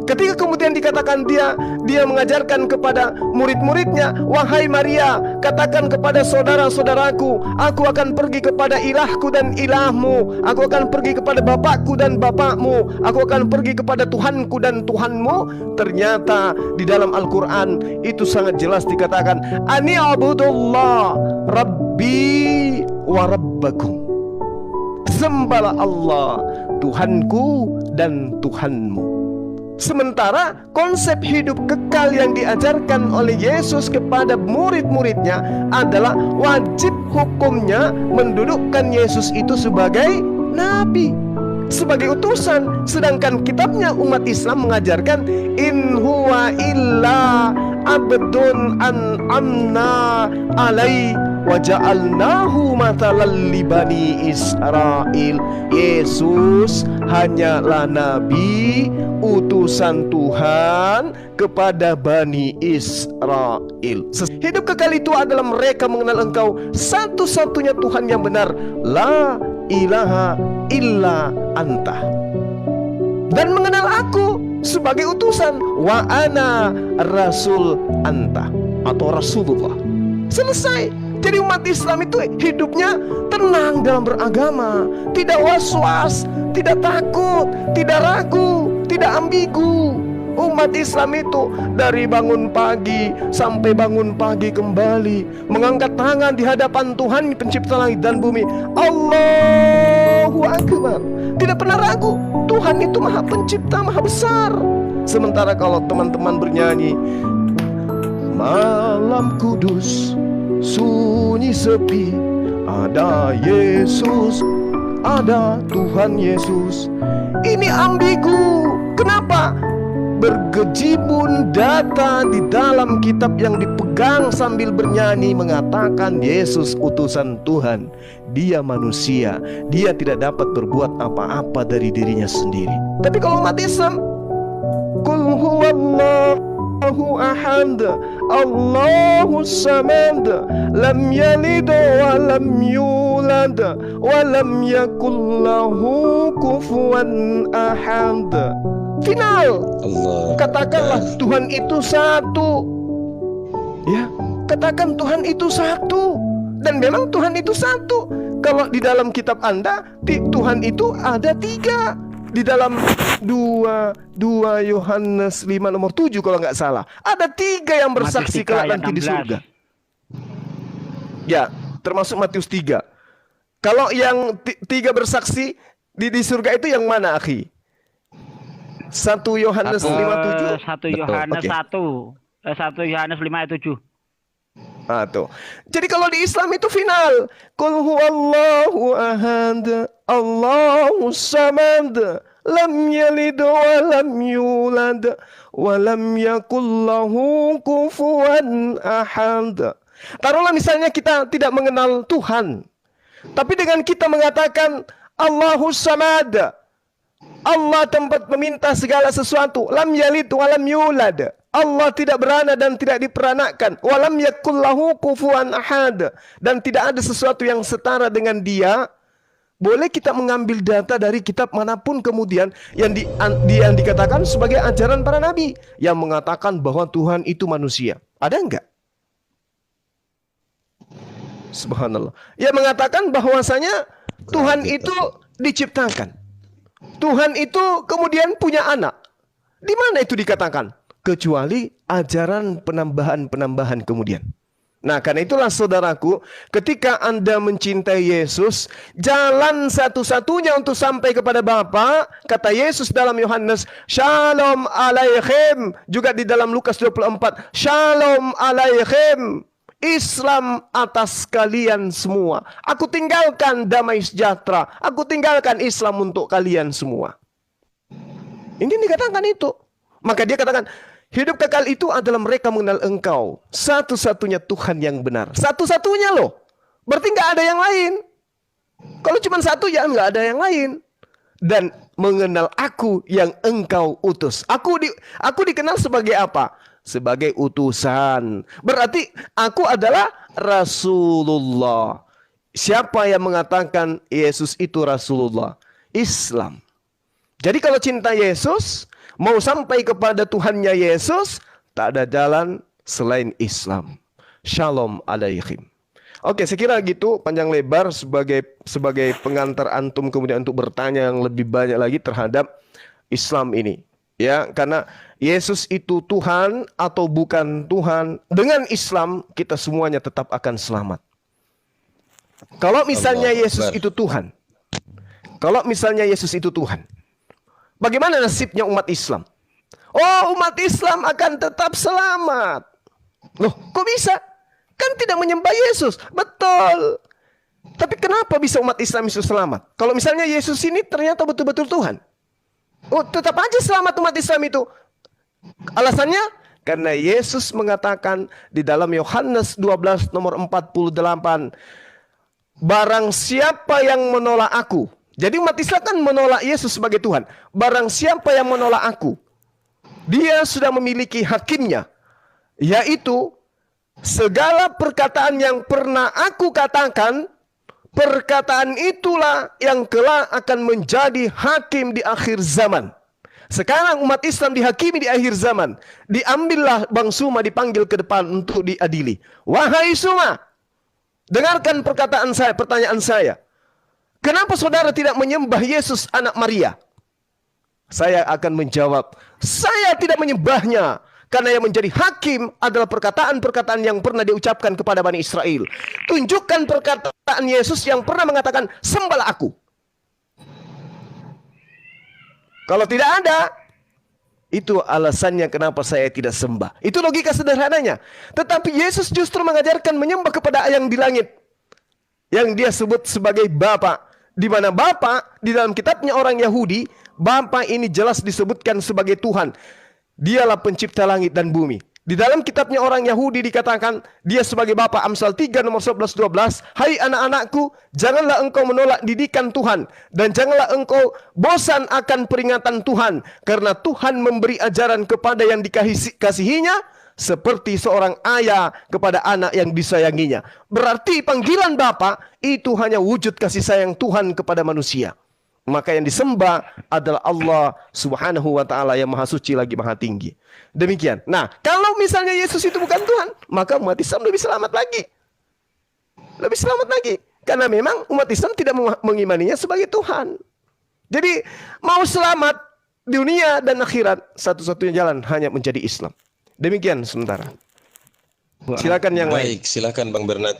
Ketika kemudian dikatakan dia mengajarkan kepada murid-muridnya, wahai Maria, katakan kepada saudara-saudaraku, aku akan pergi kepada ilahku dan ilahmu, aku akan pergi kepada bapakku dan bapakmu, aku akan pergi kepada Tuhanku dan Tuhanmu. Ternyata di dalam Al-Quran itu sangat jelas dikatakan, ani abudullah rabbi wa rabbakum, sembahlah Allah, Tuhanku dan Tuhanmu. Sementara konsep hidup kekal yang diajarkan oleh Yesus kepada murid-muridnya adalah wajib hukumnya mendudukkan Yesus itu sebagai nabi, sebagai utusan. Sedangkan kitabnya umat Islam mengajarkan in huwa illa abdun an'amna alai wa ja'alnahu mathalan li bani Israil. Yesus hanyalah nabi, utusan Tuhan kepada Bani Israel. Hidup kekal itu adalah mereka mengenal Engkau satu-satunya Tuhan yang benar, la ilaha illa anta, dan mengenal aku sebagai utusan, wa ana rasul anta, atau Rasulullah. Selesai. Jadi umat Islam itu hidupnya tenang dalam beragama, tidak was-was, tidak takut, tidak ragu, tidak ambigu. Umat Islam itu dari bangun pagi sampai bangun pagi kembali mengangkat tangan di hadapan Tuhan pencipta langit dan bumi, Allahu Akbar. Tidak pernah ragu, Tuhan itu maha pencipta, maha besar. Sementara kalau teman-teman bernyanyi, malam kudus sunyi sepi, ada Yesus, ada Tuhan Yesus. Ini ambigu. Kenapa? Bergejibun data di dalam kitab yang dipegang sambil bernyanyi mengatakan Yesus utusan Tuhan. Dia manusia, dia tidak dapat berbuat apa-apa dari dirinya sendiri. Tapi kalau umat Islam, Qul huwallahu ahad, Allahu samad, lam yalid wa lam yulad wa lam yakul lahu kufuwan ahad. Final. Allah. Katakanlah Tuhan itu satu. Ya, katakan Tuhan itu satu. Dan memang Tuhan itu satu. Kalau di dalam kitab Anda, Tuhan itu ada 3. Di dalam 2 Yohanes 5 nomor 7 kalau nggak salah, ada 3 yang bersaksi kelak nanti di surga. Ya, termasuk Matius 3. Kalau yang 3 bersaksi di surga itu yang mana, akhi? 1 Yohanes 5:7. 1 Yohanes 1 Yohanes 5 ayat 7. Ah, tuh. Jadi kalau di Islam itu final, Qul huwallahu ahad, Allahu samad, lam yalid wa lam yulad wa lam yakul lahu kufuwan ahad. Taruhlah misalnya kita tidak mengenal Tuhan, tapi dengan kita mengatakan Allahu samad, Allah tempat meminta segala sesuatu, lam yalid wa lam yulad, Allah tidak beranak dan tidak diperanakan, wa lam yakul lahu kufuwan ahad, dan tidak ada sesuatu yang setara dengan dia. Boleh kita mengambil data dari kitab manapun kemudian yang dikatakan sebagai ajaran para nabi yang mengatakan bahwa Tuhan itu manusia. Ada enggak? Subhanallah. Yang mengatakan bahwasanya Tuhan itu diciptakan. Tuhan itu kemudian punya anak. Di mana itu dikatakan? Kecuali ajaran penambahan-penambahan kemudian. Nah, karena itulah saudaraku, ketika Anda mencintai Yesus, jalan satu-satunya untuk sampai kepada Bapa, kata Yesus dalam Yohanes, Shalom Aleichem. Juga di dalam Lukas 24, Shalom Aleichem. Islam atas kalian semua. Aku tinggalkan damai sejahtera. Aku tinggalkan Islam untuk kalian semua. Ini dikatakan itu. Maka dia katakan, hidup kekal itu adalah mereka mengenal Engkau satu-satunya Tuhan yang benar. Satu-satunya loh. Berarti nggak ada yang lain. Kalau cuma satu ya nggak ada yang lain. Dan mengenal aku yang Engkau utus. Aku dikenal sebagai apa? Sebagai utusan. Berarti aku adalah Rasulullah. Siapa yang mengatakan Yesus itu Rasulullah? Islam. Jadi kalau cinta Yesus, mau sampai kepada Tuhannya Yesus, tak ada jalan selain Islam. Shalom alaikum. Oke, saya kira gitu panjang lebar sebagai pengantar antum kemudian untuk bertanya yang lebih banyak lagi terhadap Islam ini. Ya, karena Yesus itu Tuhan atau bukan Tuhan, dengan Islam kita semuanya tetap akan selamat. Kalau misalnya Yesus itu Tuhan, kalau misalnya Yesus itu Tuhan, bagaimana nasibnya umat Islam? Oh, umat Islam akan tetap selamat. Loh, kok bisa? Kan tidak menyembah Yesus. Betul. Tapi kenapa bisa umat Islam itu selamat? Kalau misalnya Yesus ini ternyata betul-betul Tuhan. Oh, tetap aja selamat umat Islam itu. Alasannya? Karena Yesus mengatakan di dalam Yohanes 12 nomor 48, barang siapa yang menolak aku. Jadi umat Islam kan menolak Yesus sebagai Tuhan. Barang siapa yang menolak aku, dia sudah memiliki hakimnya, yaitu segala perkataan yang pernah aku katakan, perkataan itulah yang kelak akan menjadi hakim di akhir zaman. Sekarang umat Islam dihakimi di akhir zaman. Diambillah Bang Suma dipanggil ke depan untuk diadili. Wahai Suma, dengarkan perkataan saya, pertanyaan saya. Kenapa saudara tidak menyembah Yesus anak Maria? Saya akan menjawab, saya tidak menyembahnya. Karena yang menjadi hakim adalah perkataan-perkataan yang pernah diucapkan kepada Bani Israel. Tunjukkan perkataan Yesus yang pernah mengatakan, sembahlah aku. Kalau tidak ada, itu alasannya kenapa saya tidak sembah. Itu logika sederhananya. Tetapi Yesus justru mengajarkan menyembah kepada yang di langit, yang dia sebut sebagai Bapa. Di mana Bapa, di dalam kitabnya orang Yahudi, Bapa ini jelas disebutkan sebagai Tuhan. Dialah pencipta langit dan bumi. Di dalam kitabnya orang Yahudi dikatakan dia sebagai Bapa. Amsal 3 nomor 11-12. Hai anak-anakku, janganlah engkau menolak didikan Tuhan, dan janganlah engkau bosan akan peringatan Tuhan, karena Tuhan memberi ajaran kepada yang dikasihinya seperti seorang ayah kepada anak yang disayanginya. Berarti panggilan Bapa itu hanya wujud kasih sayang Tuhan kepada manusia. Maka yang disembah adalah Allah Subhanahu wa ta'ala yang maha suci lagi maha tinggi. Demikian. Nah, kalau misalnya Yesus itu bukan Tuhan, maka umat Islam lebih selamat lagi. Lebih selamat lagi. Karena memang umat Islam tidak mengimaninya sebagai Tuhan. Jadi, mau selamat dunia dan akhirat, satu-satunya jalan hanya menjadi Islam. Demikian sementara. Silakan yang lain. Baik, silakan Bang Bernard.